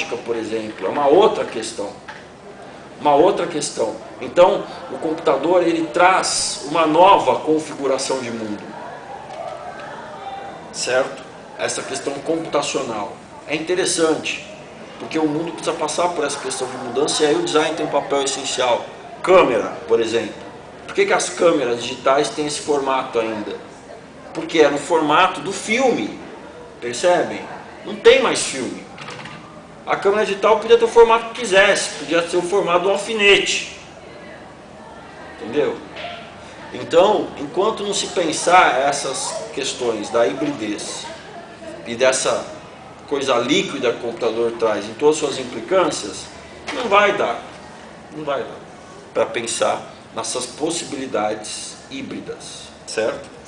lógica, por exemplo, é uma outra questão. Uma outra questão. Então, o computador ele traz uma nova configuração de mundo, certo? Essa questão computacional é interessante, porque o mundo precisa passar por essa questão de mudança, e aí o design tem um papel essencial. Câmera, por exemplo. Por que as câmeras digitais têm esse formato ainda? Porque é no formato do filme, percebem? Não tem mais filme. A câmera digital podia ter o formato que quisesse, podia ser o formato do alfinete, entendeu? Então, enquanto não se pensar essas questões da hibridez e dessa coisa líquida que o computador traz em todas as suas implicâncias, não vai dar para pensar nessas possibilidades híbridas, certo?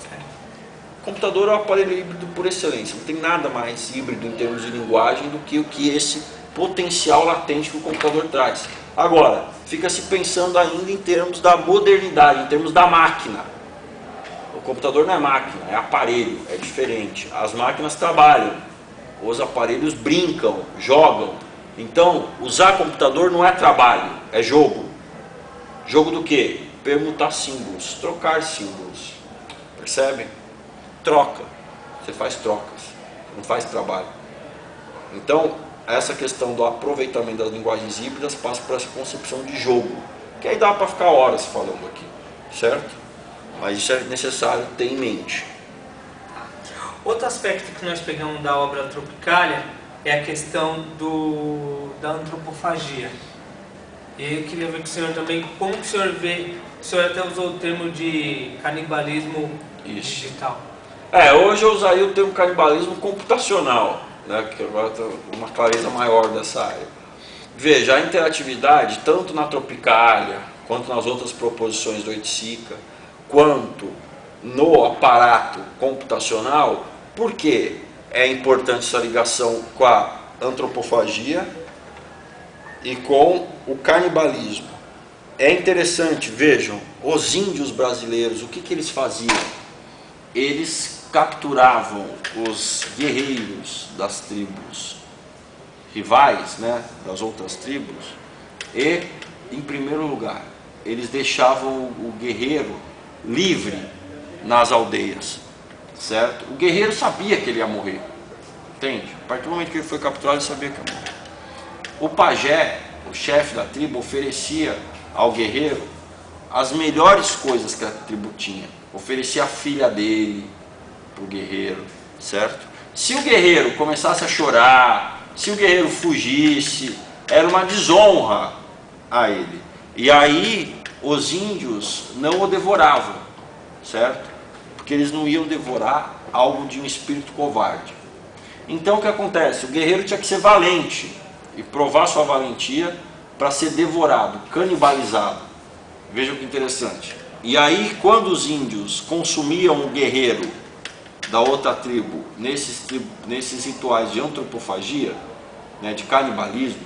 O computador é um aparelho híbrido por excelência, não tem nada mais híbrido em termos de linguagem do que o que esse potencial latente que o computador traz. Agora, fica-se pensando ainda em termos da modernidade, em termos da máquina. O computador não é máquina, é aparelho, é diferente. As máquinas trabalham, os aparelhos brincam, jogam. Então, usar computador não é trabalho, é jogo. Jogo do quê? Permutar símbolos, trocar símbolos. Percebem? Troca. Você faz trocas, não faz trabalho. Então, essa questão do aproveitamento das linguagens híbridas passa por essa concepção de jogo, que aí dá para ficar horas falando aqui, certo? Mas isso é necessário ter em mente. Outro aspecto que nós pegamos da obra Tropicalia é a questão da antropofagia. E eu queria ver com o senhor também como o senhor vê, o senhor até usou o termo de canibalismo digital. Hoje eu usaria o termo canibalismo computacional, né, que agora tem uma clareza maior dessa área. Veja, a interatividade, tanto na Tropicalia, quanto nas outras proposições do Oiticica, quanto no aparato computacional, por que é importante essa ligação com a antropofagia e com o canibalismo? É interessante, vejam, os índios brasileiros, o que eles faziam? Eles capturavam os guerreiros das tribos rivais, né, das outras tribos, e, em primeiro lugar, eles deixavam o guerreiro livre nas aldeias, certo? O guerreiro sabia que ele ia morrer, entende? A partir do momento que ele foi capturado, ele sabia que ia morrer. O pajé, o chefe da tribo, oferecia ao guerreiro as melhores coisas que a tribo tinha. Oferecia a filha dele para o guerreiro, certo? Se o guerreiro começasse a chorar, se o guerreiro fugisse, era uma desonra a ele. E aí os índios não o devoravam, certo? Porque eles não iam devorar algo de um espírito covarde. Então o que acontece? O guerreiro tinha que ser valente e provar sua valentia para ser devorado, canibalizado. Vejam que interessante. E aí, quando os índios consumiam o guerreiro da outra tribo, nesses rituais de antropofagia, né, de canibalismo,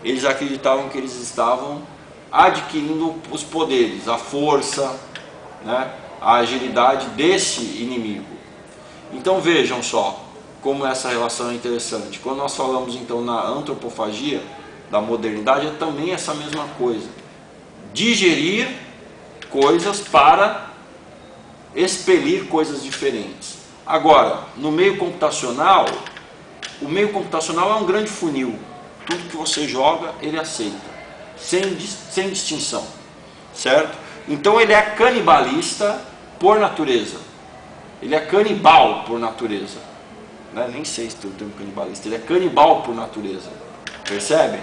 eles acreditavam que eles estavam adquirindo os poderes, a força, né, a agilidade desse inimigo. Então vejam só como essa relação é interessante. Quando nós falamos então na antropofagia da modernidade, é também essa mesma coisa. Digerir coisas para expelir coisas diferentes. Agora, no meio computacional, o meio computacional é um grande funil. Tudo que você joga, ele aceita, sem distinção, certo? Então ele é canibalista por natureza. Ele é canibal por natureza. Né? Nem sei se tem o termo canibalista. Ele é canibal por natureza. Percebem?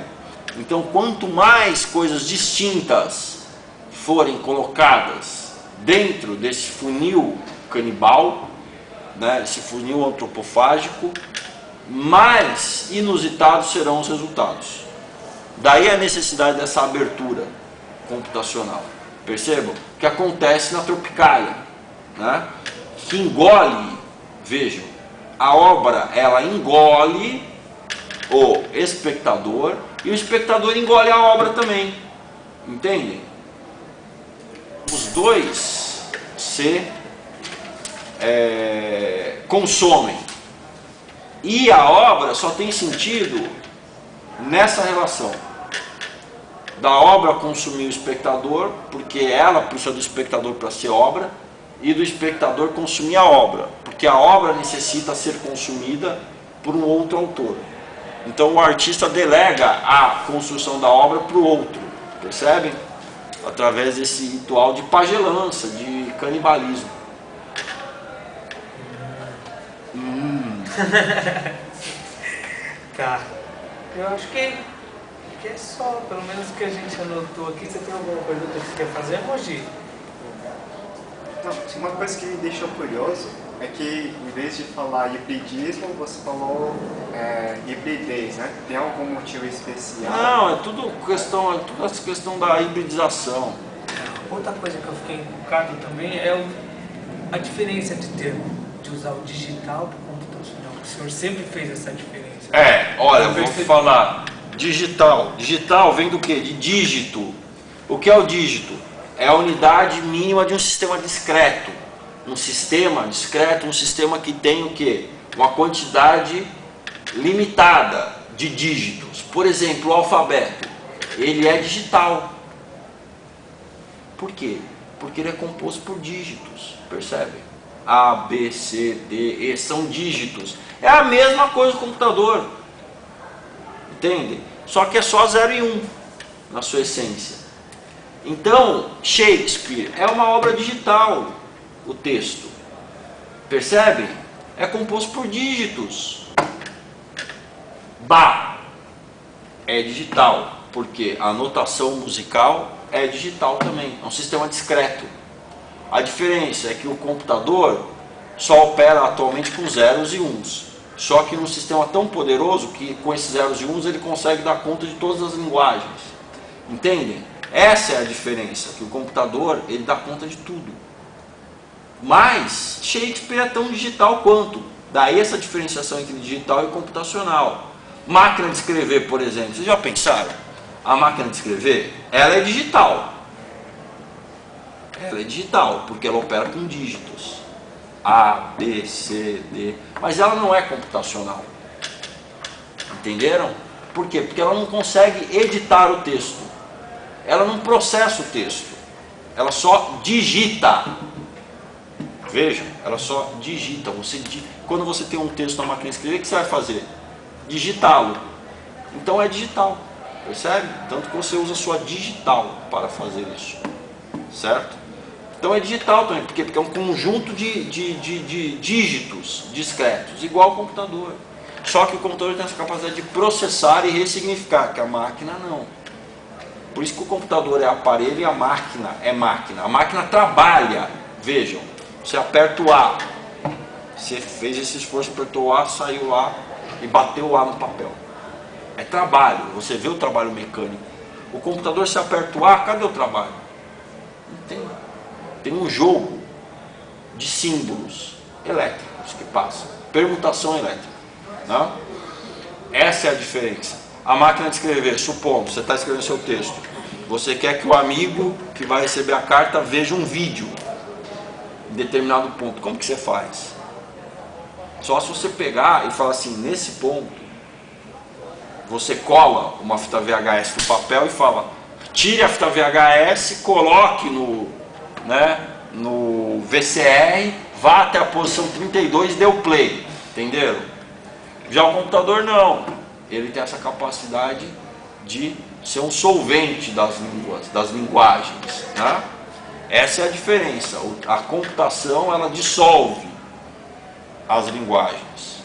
Então, quanto mais coisas distintas forem colocadas dentro desse funil canibal, né, esse funil antropofágico, mais inusitados serão os resultados. Daí a necessidade dessa abertura computacional. Percebam? Que acontece na Tropicalia, né? Que engole, vejam, a obra ela engole o espectador e o espectador engole a obra também. Entendem? Os dois se consomem. E a obra só tem sentido nessa relação da obra consumir o espectador, porque ela precisa do espectador para ser obra, e do espectador consumir a obra, porque a obra necessita ser consumida por um outro autor. Então o artista delega a construção da obra para o outro, percebem? Através desse ritual de pagelança, de canibalismo. Tá. Eu acho que é só, pelo menos o que a gente anotou aqui. Você tem alguma pergunta que você quer fazer, Mogi? Não, uma coisa que me deixou curioso é que, em vez de falar hibridismo, você falou hibridez, né? Tem algum motivo especial? Não, é tudo essa questão da hibridização. Outra coisa que eu fiquei encucado também é a diferença de termo, de usar o digital para o computacional. O senhor sempre fez essa diferença. Olha, eu vou falar digital. Digital vem do quê? De dígito. O que é o dígito? É a unidade mínima de um sistema discreto. Um sistema discreto, um sistema que tem o quê? Uma quantidade limitada de dígitos. Por exemplo, o alfabeto, ele é digital. Por quê? Porque ele é composto por dígitos, percebe? A, B, C, D, E, são dígitos. É a mesma coisa do computador, entende? Só que é só 0 e 1 na sua essência. Então, Shakespeare é uma obra digital, o texto, percebe? É composto por dígitos. Bach é digital, porque a notação musical é digital também, é um sistema discreto. A diferença é que o computador só opera atualmente com zeros e uns, só que num sistema tão poderoso que com esses zeros e uns ele consegue dar conta de todas as linguagens, entendem? Essa é a diferença, que o computador ele dá conta de tudo. Mas Shakespeare é tão digital quanto, daí essa diferenciação entre digital e computacional. Máquina de escrever, por exemplo, vocês já pensaram? A máquina de escrever, ela é digital. Ela é digital, porque ela opera com dígitos. A, B, C, D. Mas ela não é computacional. Entenderam? Por quê? Porque ela não consegue editar o texto. Ela não processa o texto. Ela só digita. Vejam, ela só digita. Quando você tem um texto na máquina de escrever, o que você vai fazer? Digitá-lo. Então é digital. Percebe? Tanto que você usa a sua digital para fazer isso. Certo? Então é digital também, porque é um conjunto de dígitos discretos, igual ao computador. Só que o computador tem essa capacidade de processar e ressignificar, que a máquina não. Por isso que o computador é aparelho e a máquina é máquina. A máquina trabalha. Vejam, você aperta o A, você fez esse esforço, apertou o A, saiu lá e bateu o A no papel. É trabalho, você vê o trabalho mecânico. O computador, se aperta o A, cadê o trabalho? Não tem. Tem um jogo de símbolos elétricos que passa, permutação elétrica, né? Essa é a diferença. A máquina de escrever, supondo, você está escrevendo seu texto, você quer que o amigo que vai receber a carta veja um vídeo em determinado ponto. Como que você faz? Só se você pegar e falar assim, nesse ponto, você cola uma fita VHS no papel e fala, tire a fita VHS, coloque no VCR, vá até a posição 32 e dê o play, entenderam? Já o computador não, ele tem essa capacidade de ser um solvente das línguas, das linguagens, né? Essa é a diferença. A computação, ela dissolve as linguagens,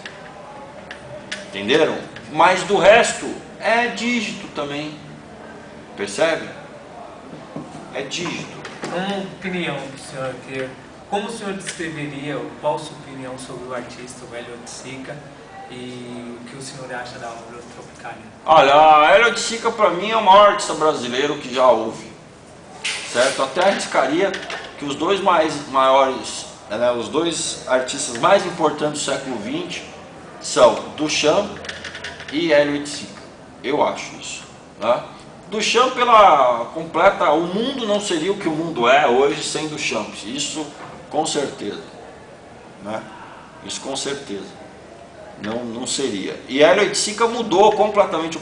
entenderam? Mas do resto é dígito também, percebe? É dígito. Uma opinião do senhor ter, como o senhor descreveria, qual a sua opinião sobre o artista, o Hélio Oiticica, e o que o senhor acha da obra Tropicalia? Olha, a Hélio Oiticica para mim é o maior artista brasileiro que já houve, certo? Até arriscaria que os dois maiores, os dois artistas mais importantes do século XX são Duchamp e Hélio Oiticica. Eu acho isso, né? Duchamp pela completa, o mundo não seria o que o mundo é hoje sem Duchamp, isso com certeza, né? Isso com certeza, não seria. E Hélio Oiticica mudou completamente o